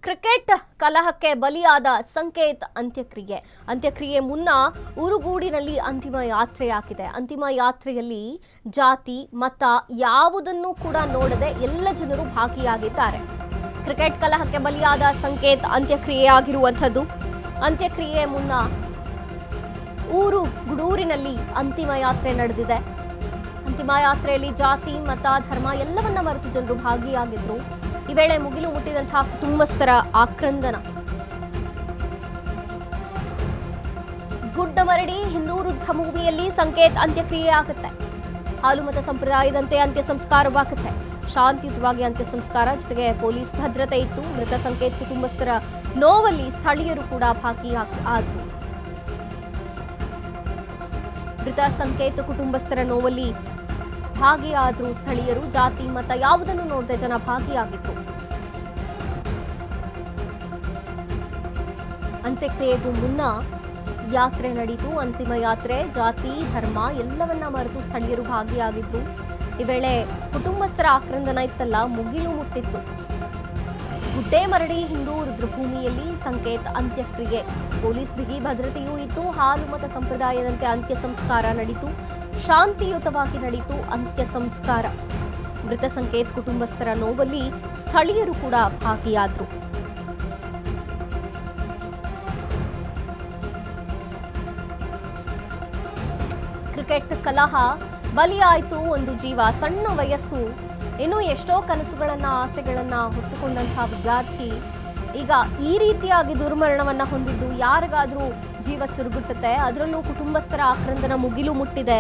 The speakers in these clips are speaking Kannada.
ಕ್ರಿಕೆಟ್ ಕಲಹಕ್ಕೆ ಬಲಿಯಾದ ಸಂಕೇತ್ ಅಂತ್ಯಕ್ರಿಯೆ ಮುನ್ನ ಉರುಗೂಡಿನಲ್ಲಿ ಅಂತಿಮ ಯಾತ್ರೆಯಾಗಿದೆ. ಅಂತಿಮ ಯಾತ್ರೆಯಲ್ಲಿ ಜಾತಿ ಮತ ಯಾವುದನ್ನು ಕೂಡ ನೋಡದೆ ಎಲ್ಲ ಜನರು ಭಾಗಿಯಾಗಿದ್ದಾರೆ. ಕ್ರಿಕೆಟ್ ಕಲಹಕ್ಕೆ ಬಲಿಯಾದ ಸಂಕೇತ್ ಅಂತ್ಯಕ್ರಿಯೆಯಾಗಿರುವಂಥದ್ದು. ಅಂತ್ಯಕ್ರಿಯೆ ಮುನ್ನ ಗೂಡೂರಿನಲ್ಲಿ ಅಂತಿಮ ಯಾತ್ರೆ ನಡೆದಿದೆ. ಅಂತಿಮ ಯಾತ್ರೆಯಲ್ಲಿ ಜಾತಿ ಮತ ಧರ್ಮ ಎಲ್ಲವನ್ನ ಮರೆತು ಜನರು ಭಾಗಿಯಾಗಿದ್ರು. ಈ ವೇಳೆ ಮುಗಿಲು ಮುಟ್ಟಿದಂತಹ ಕುಟುಂಬಸ್ಥರ ಆಕ್ರಂದನ. ಗುಡ್ಡಮರಡಿ ಹಿಂದೂ ರುದ್ರಭೂಮಿಯಲ್ಲಿ ಸಂಕೇತ್ ಅಂತ್ಯಕ್ರಿಯೆ ಆಗುತ್ತೆ. ಹಾಲುಮತ ಸಂಪ್ರದಾಯದಂತೆ ಅಂತ್ಯ ಸಂಸ್ಕಾರವಾಗುತ್ತೆ. ಶಾಂತಿಯುತವಾಗಿ ಅಂತ್ಯ ಸಂಸ್ಕಾರ, ಜೊತೆಗೆ ಪೊಲೀಸ್ ಭದ್ರತೆ ಇತ್ತು. ಮೃತ ಸಂಕೇತ್ ಕುಟುಂಬಸ್ಥರ ನೋವಲ್ಲಿ ಸ್ಥಳೀಯರು ಕೂಡ ಭಾಗಿಯಾದ್ರು. ಮೃತ ಸಂಕೇತ್ ಕುಟುಂಬಸ್ಥರ ನೋವಲ್ಲಿ ಭಾಗಿಯಾದ್ರು ಸ್ಥಳೀಯರು. ಜಾತಿ ಮತ ಯಾವುದನ್ನು ನೋಡದೆ ಜನ ಭಾಗಿಯಾಗಿದ್ರು. ಅಂತ್ಯಕ್ರಿಯೆಗೂ ಮುನ್ನ ಯಾತ್ರೆ ನಡೆಯಿತು. ಅಂತಿಮ ಯಾತ್ರೆ, ಜಾತಿ ಧರ್ಮ ಎಲ್ಲವನ್ನ ಮರೆತು ಸ್ಥಳೀಯರು ಭಾಗಿಯಾಗಿದ್ರು. ಈ ವೇಳೆ ಕುಟುಂಬಸ್ಥರ ಆಕ್ರಂದನ ಇತ್ತಲ್ಲ, ಮುಗಿಲು ಮುಟ್ಟಿತ್ತು. ಗುಡ್ಡೇಮರಡಿ ಹಿಂದೂ ರುದ್ರಭೂಮಿಯಲ್ಲಿ ಸಂಕೇತ್ ಅಂತ್ಯಕ್ರಿಯೆ. ಪೊಲೀಸ್ ಬಿಗಿ ಭದ್ರತೆಯೂ ಇತ್ತು. ಹಾಲು ಮತ ಸಂಪ್ರದಾಯದಂತೆ ಅಂತ್ಯ ಸಂಸ್ಕಾರ ನಡೆಯಿತು. ಶಾಂತಿಯುತವಾಗಿ ನಡೆಯಿತು ಅಂತ್ಯ ಸಂಸ್ಕಾರ. ಮೃತ ಸಂಕೇತ್ ಕುಟುಂಬಸ್ಥರ ನೋವಲ್ಲಿ ಸ್ಥಳೀಯರು ಕೂಡ ಭಾಗಿಯಾದ್ರು. ಕ್ರಿಕೆಟ್ ಕಲಹ ಬಲಿಯಾಯಿತು ಒಂದು ಜೀವ. ಸಣ್ಣ ವಯಸ್ಸು, ಇನ್ನೂ ಎಷ್ಟೋ ಕನಸುಗಳನ್ನ ಆಸೆಗಳನ್ನ ಹೊತ್ತುಕೊಂಡಂತಹ ವಿದ್ಯಾರ್ಥಿ ಈಗ ಈ ರೀತಿಯಾಗಿ ದುರ್ಮರಣವನ್ನ ಹೊಂದಿದ್ದು ಯಾರಿಗಾದ್ರೂ ಜೀವ ಚುರುಗುಟ್ಟುತ್ತೆ. ಅದರಲ್ಲೂ ಕುಟುಂಬಸ್ಥರ ಆಕ್ರಂದನ ಮುಗಿಲು ಮುಟ್ಟಿದೆ.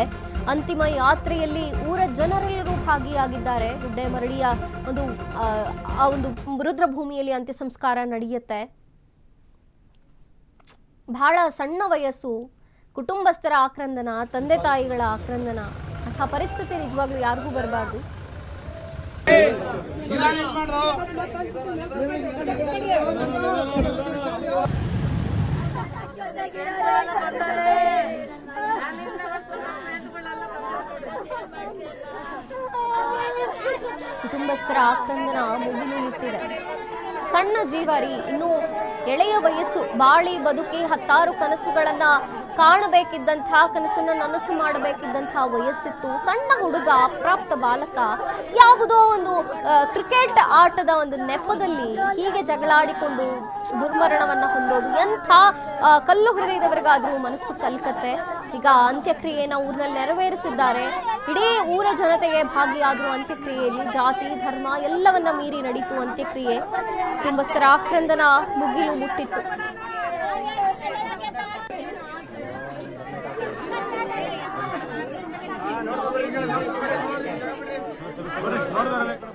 ಅಂತಿಮ ಯಾತ್ರೆಯಲ್ಲಿ ಊರ ಜನರೆಲ್ಲರೂ ಭಾಗಿಯಾಗಿದ್ದಾರೆ. ಗುಡ್ಡೇಮರಡಿಯ ಒಂದು ರುದ್ರಭೂಮಿಯಲ್ಲಿ ಅಂತ್ಯ ಸಂಸ್ಕಾರ ನಡೆಯುತ್ತೆ. ಬಹಳ ಸಣ್ಣ ವಯಸ್ಸು, ಕುಟುಂಬಸ್ಥರ ಆಕ್ರಂದನ, ತಂದೆ ತಾಯಿಗಳ ಆಕ್ರಂದನ, ಅಂಥ ಪರಿಸ್ಥಿತಿ ನಿಜವಾಗ್ಲೂ ಯಾರಿಗೂ ಬರಬಾರ್ದು. ಕುಟುಂಬಸ್ಥರ ಆಕ್ರಂದನ ಮುಗಿಲು ಮುಟ್ಟಿದೆ. ಸಣ್ಣ ಜೀವರಿ, ಇನ್ನು ಎಳೆಯ ವಯಸ್ಸು, ಬಾಳಿ ಬದುಕಿ ಹತ್ತಾರು ಕನಸುಗಳನ್ನ ಕಾಣಬೇಕಿದ್ದಂತಹ, ಕನಸನ್ನ ನನಸು ಮಾಡಬೇಕಿದ್ದಂತಹ ವಯಸ್ಸಿತ್ತು. ಸಣ್ಣ ಹುಡುಗ, ಅಪ್ರಾಪ್ತ ಬಾಲಕ ಯಾವುದೋ ಒಂದು ಕ್ರಿಕೆಟ್ ಆಟದ ಒಂದು ನೆಪದಲ್ಲಿ ಹೀಗೆ ಜಗಳಾಡಿಕೊಂಡು ದುರ್ಮರಣವನ್ನ ಹೊಂದೋದು ಎಂಥ ಕಲ್ಲು ಹೃದಯದವರಿಗಾದ್ರೂ ಮನಸ್ಸು ಕಲ್ಕತ್ತೆ. ಈಗ ಅಂತ್ಯಕ್ರಿಯೆನ ಊರಿನಲ್ಲಿ ನೆರವೇರಿಸಿದ್ದಾರೆ. ಇಡೀ ಊರ ಜನತೆಗೆ ಭಾಗಿಯಾದ್ರು ಅಂತ್ಯಕ್ರಿಯೆಯಲ್ಲಿ. ಜಾತಿ ಧರ್ಮ ಎಲ್ಲವನ್ನ ಮೀರಿ ನಡೀತು ಅಂತ್ಯಕ್ರಿಯೆ. ಕುಟುಂಬಸ್ಥರ ಆಕ್ರಂದನ ಮುಗಿಲು ಮುಟ್ಟಿತ್ತು. ನೋಡ್ತಾರೆ